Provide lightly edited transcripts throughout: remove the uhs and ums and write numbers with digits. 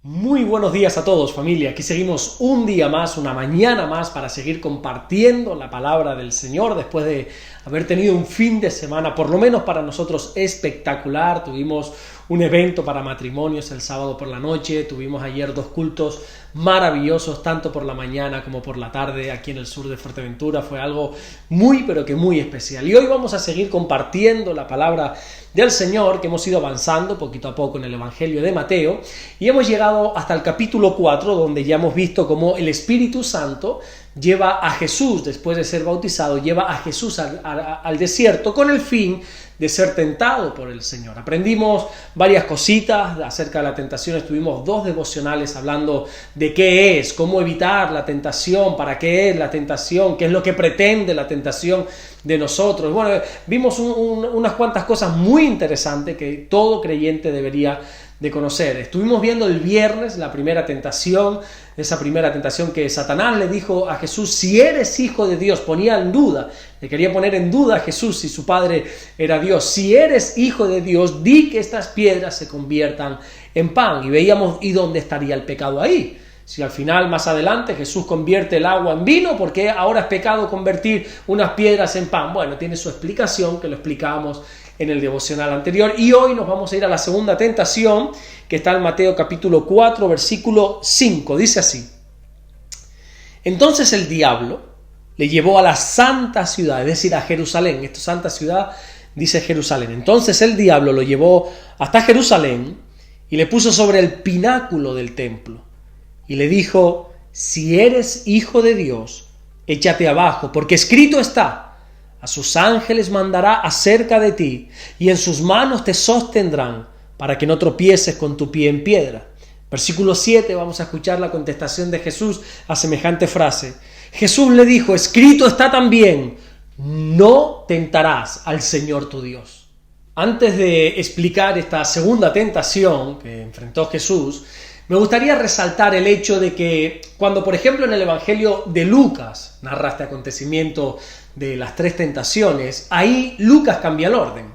Muy buenos días a todos, familia. Aquí seguimos un día más, una mañana más para seguir compartiendo la palabra del Señor después de haber tenido un fin de semana, por lo menos para nosotros, espectacular. Tuvimos un evento para matrimonios el sábado por la noche, tuvimos ayer 2 cultos maravillosos, tanto por la mañana como por la tarde aquí en el sur de Fuerteventura. Fue algo muy, pero que muy especial. Y hoy vamos a seguir compartiendo la palabra del Señor, que hemos ido avanzando poquito a poco en el Evangelio de Mateo, y hemos llegado hasta el capítulo 4, donde ya hemos visto cómo el Espíritu Santo lleva a Jesús, después de ser bautizado, lleva a Jesús al desierto con el fin de ser tentado por el Señor. Aprendimos varias cositas acerca de la tentación, estuvimos 2 devocionales hablando de qué es, cómo evitar la tentación, para qué es la tentación, qué es lo que pretende la tentación de nosotros. Bueno, vimos unas cuantas cosas muy interesantes que todo creyente debería de conocer. Estuvimos viendo el viernes la primera tentación, esa primera tentación que Satanás le dijo a Jesús: si eres hijo de Dios, ponía en duda, le quería poner en duda a Jesús si su padre era Dios. Si eres hijo de Dios, di que estas piedras se conviertan en pan. Y veíamos, ¿y dónde estaría el pecado ahí? Si al final, más adelante, Jesús convierte el agua en vino, ¿por qué ahora es pecado convertir unas piedras en pan? Bueno, tiene su explicación, que lo explicábamos en el devocional anterior. Y hoy nos vamos a ir a la segunda tentación, que está en Mateo capítulo 4, versículo 5. Dice así: entonces el diablo le llevó a la santa ciudad, es decir, a Jerusalén. Esta santa ciudad dice Jerusalén. Entonces el diablo lo llevó hasta Jerusalén y le puso sobre el pináculo del templo. Y le dijo: si eres hijo de Dios, échate abajo, porque escrito está: a sus ángeles mandará acerca de ti, y en sus manos te sostendrán, para que no tropieces con tu pie en piedra. Versículo 7, vamos a escuchar la contestación de Jesús a semejante frase. Jesús le dijo: escrito está también: no tentarás al Señor tu Dios. Antes de explicar esta segunda tentación que enfrentó Jesús, me gustaría resaltar el hecho de que cuando, por ejemplo, en el Evangelio de Lucas narra este acontecimiento de las 3 tentaciones, ahí Lucas cambia el orden.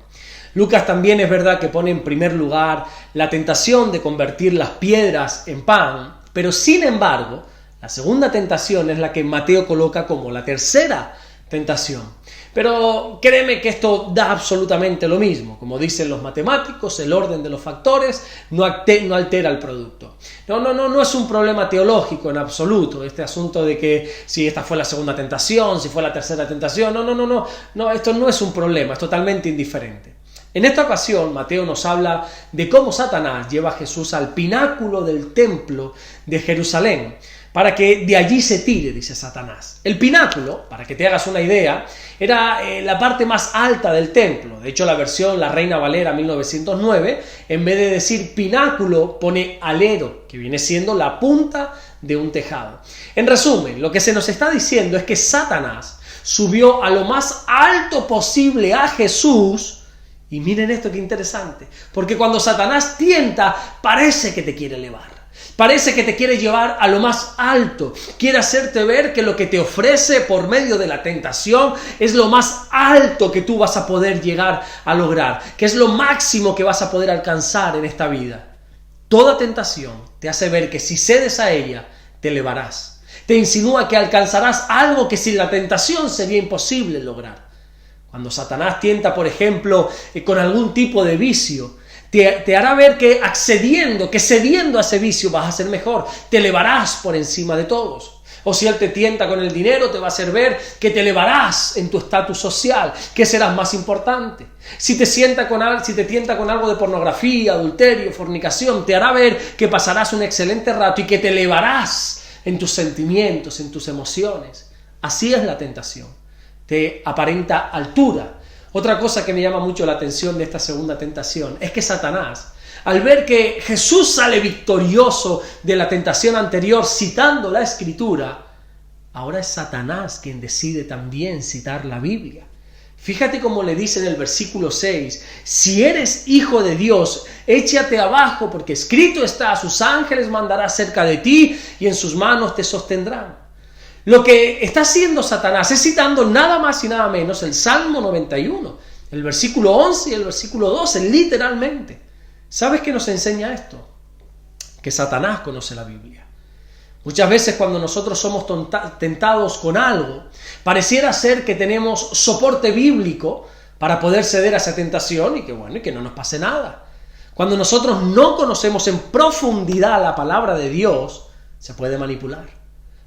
Lucas también es verdad que pone en primer lugar la tentación de convertir las piedras en pan, pero sin embargo, la segunda tentación es la que Mateo coloca como la tercera tentación. Pero créeme que esto da absolutamente lo mismo. Como dicen los matemáticos, el orden de los factores no altera el producto. No es un problema teológico en absoluto, este asunto de que si esta fue la segunda tentación, si fue la tercera tentación. No, esto no es un problema, es totalmente indiferente. En esta ocasión, Mateo nos habla de cómo Satanás lleva a Jesús al pináculo del templo de Jerusalén, para que de allí se tire, dice Satanás. El pináculo, para que te hagas una idea, era la parte más alta del templo. De hecho, la versión La Reina Valera 1909, en vez de decir pináculo, pone alero, que viene siendo la punta de un tejado. En resumen, lo que se nos está diciendo es que Satanás subió a lo más alto posible a Jesús. Y miren esto, qué interesante, porque cuando Satanás tienta, parece que te quiere elevar. Parece que te quiere llevar a lo más alto. Quiere hacerte ver que lo que te ofrece por medio de la tentación es lo más alto que tú vas a poder llegar a lograr, que es lo máximo que vas a poder alcanzar en esta vida. Toda tentación te hace ver que si cedes a ella, te elevarás. Te insinúa que alcanzarás algo que sin la tentación sería imposible lograr. Cuando Satanás tienta, por ejemplo, con algún tipo de vicio, te hará ver que cediendo a ese vicio vas a ser mejor, te elevarás por encima de todos. O si él te tienta con el dinero, te va a hacer ver que te elevarás en tu estatus social, que serás más importante. Si te tienta con algo de pornografía, adulterio, fornicación, te hará ver que pasarás un excelente rato y que te elevarás en tus sentimientos, en tus emociones. Así es la tentación. Te aparenta altura. Otra cosa que me llama mucho la atención de esta segunda tentación es que Satanás, al ver que Jesús sale victorioso de la tentación anterior citando la Escritura, ahora es Satanás quien decide también citar la Biblia. Fíjate cómo le dice en el versículo 6, si eres hijo de Dios, échate abajo, porque escrito está: a sus ángeles mandará cerca de ti y en sus manos te sostendrán. Lo que está haciendo Satanás es citando nada más y nada menos el Salmo 91, el versículo 11 y el versículo 12, literalmente. ¿Sabes qué nos enseña esto? que Satanás conoce la Biblia. Muchas veces cuando nosotros somos tentados con algo, pareciera ser que tenemos soporte bíblico para poder ceder a esa tentación y que no nos pase nada. Cuando nosotros no conocemos en profundidad la palabra de Dios, se puede manipular.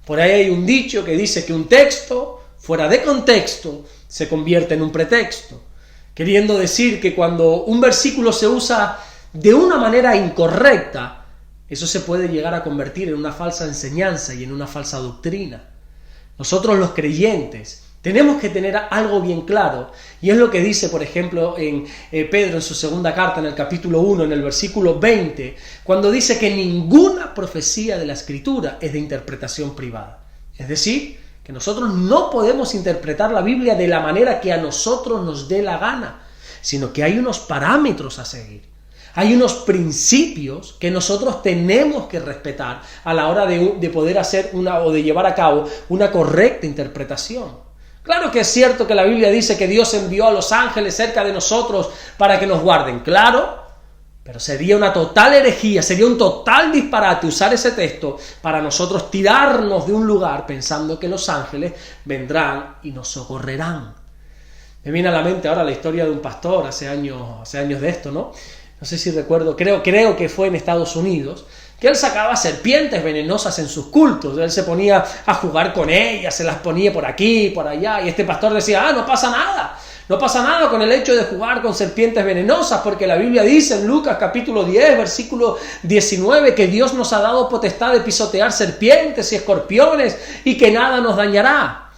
Por ahí hay un dicho que dice que un texto fuera de contexto se convierte en un pretexto, queriendo decir que cuando un versículo se usa de una manera incorrecta, eso se puede llegar a convertir en una falsa enseñanza y en una falsa doctrina. Nosotros los creyentes tenemos que tener algo bien claro, y es lo que dice, por ejemplo, en Pedro en su segunda carta, en el capítulo 1, en el versículo 20, cuando dice que ninguna profecía de la Escritura es de interpretación privada. Es decir, que nosotros no podemos interpretar la Biblia de la manera que a nosotros nos dé la gana, sino que hay unos parámetros a seguir. Hay unos principios que nosotros tenemos que respetar a la hora de poder hacer de llevar a cabo una correcta interpretación. Claro que es cierto que la Biblia dice que Dios envió a los ángeles cerca de nosotros para que nos guarden, claro, pero sería una total herejía, sería un total disparate usar ese texto para nosotros tirarnos de un lugar pensando que los ángeles vendrán y nos socorrerán. Me viene a la mente ahora la historia de un pastor hace años de esto, ¿no? No sé si recuerdo, creo que fue en Estados Unidos, que él sacaba serpientes venenosas en sus cultos. Él se ponía a jugar con ellas, se las ponía por aquí, por allá, y este pastor decía, no pasa nada. No pasa nada con el hecho de jugar con serpientes venenosas, porque la Biblia dice en Lucas capítulo 10, versículo 19, que Dios nos ha dado potestad de pisotear serpientes y escorpiones y que nada nos dañará.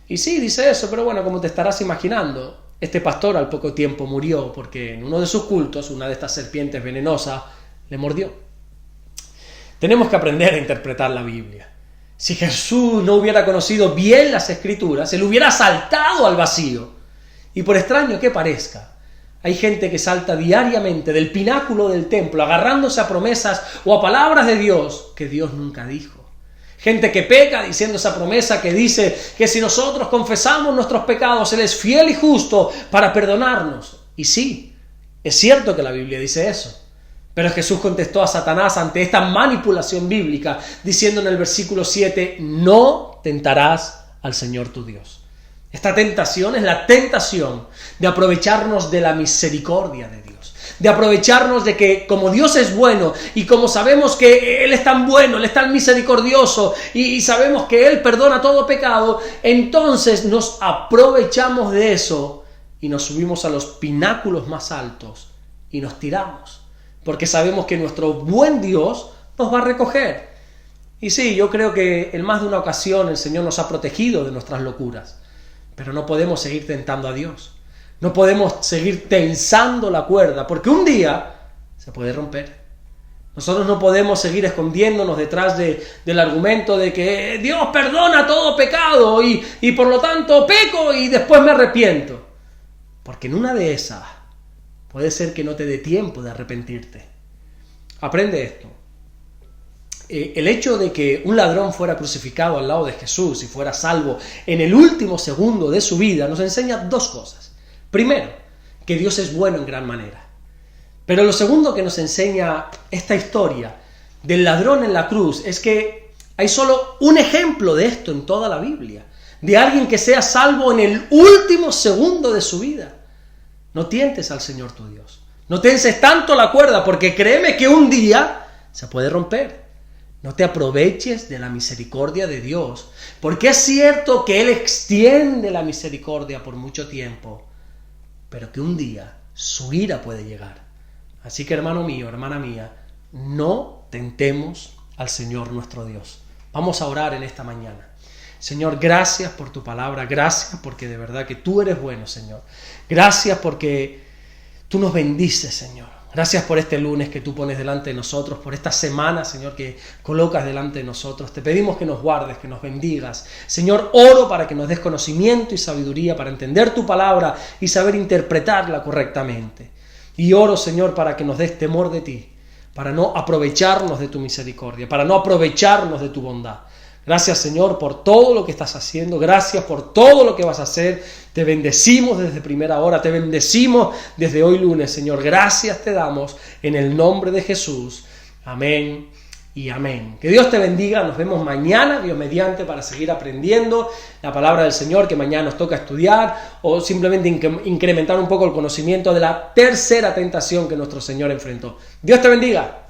Y sí, dice eso, pero bueno, como te estarás imaginando, este pastor al poco tiempo murió porque en uno de sus cultos una de estas serpientes venenosas le mordió. Tenemos que aprender a interpretar la Biblia. Si Jesús no hubiera conocido bien las Escrituras, él hubiera saltado al vacío. Y por extraño que parezca, hay gente que salta diariamente del pináculo del templo agarrándose a promesas o a palabras de Dios que Dios nunca dijo. Gente que peca diciendo esa promesa que dice que si nosotros confesamos nuestros pecados, Él es fiel y justo para perdonarnos. Y sí, es cierto que la Biblia dice eso. Pero Jesús contestó a Satanás ante esta manipulación bíblica, diciendo en el versículo 7, no tentarás al Señor tu Dios. Esta tentación es la tentación de aprovecharnos de la misericordia de Dios, de aprovecharnos de que como Dios es bueno y como sabemos que Él es tan bueno, Él es tan misericordioso y sabemos que Él perdona todo pecado, entonces nos aprovechamos de eso y nos subimos a los pináculos más altos y nos tiramos, porque sabemos que nuestro buen Dios nos va a recoger. Y sí, yo creo que en más de una ocasión el Señor nos ha protegido de nuestras locuras. Pero no podemos seguir tentando a Dios. No podemos seguir tensando la cuerda, porque un día se puede romper. Nosotros no podemos seguir escondiéndonos detrás del argumento de que Dios perdona todo pecado y por lo tanto peco y después me arrepiento. Porque en una de esas puede ser que no te dé tiempo de arrepentirte. Aprende esto. El hecho de que un ladrón fuera crucificado al lado de Jesús y fuera salvo en el último segundo de su vida nos enseña dos cosas. Primero, que Dios es bueno en gran manera. Pero lo segundo que nos enseña esta historia del ladrón en la cruz es que hay solo un ejemplo de esto en toda la Biblia, de alguien que sea salvo en el último segundo de su vida. No tientes al Señor tu Dios. No tenses tanto la cuerda, porque créeme que un día se puede romper. No te aproveches de la misericordia de Dios, porque es cierto que Él extiende la misericordia por mucho tiempo, pero que un día su ira puede llegar. Así que, hermano mío, hermana mía, no tentemos al Señor nuestro Dios. Vamos a orar en esta mañana. Señor, gracias por tu palabra, gracias porque de verdad que tú eres bueno, Señor. Gracias porque tú nos bendices, Señor. Gracias por este lunes que tú pones delante de nosotros, por esta semana, Señor, que colocas delante de nosotros. Te pedimos que nos guardes, que nos bendigas. Señor, oro para que nos des conocimiento y sabiduría para entender tu palabra y saber interpretarla correctamente. Y oro, Señor, para que nos des temor de ti, para no aprovecharnos de tu misericordia, para no aprovecharnos de tu bondad. Gracias, Señor, por todo lo que estás haciendo. Gracias por todo lo que vas a hacer. Te bendecimos desde primera hora. Te bendecimos desde hoy lunes, Señor. Gracias te damos en el nombre de Jesús. Amén y amén. Que Dios te bendiga, nos vemos mañana, Dios mediante, para seguir aprendiendo la palabra del Señor, que mañana nos toca estudiar, o simplemente incrementar un poco el conocimiento de la tercera tentación que nuestro Señor enfrentó. Dios te bendiga.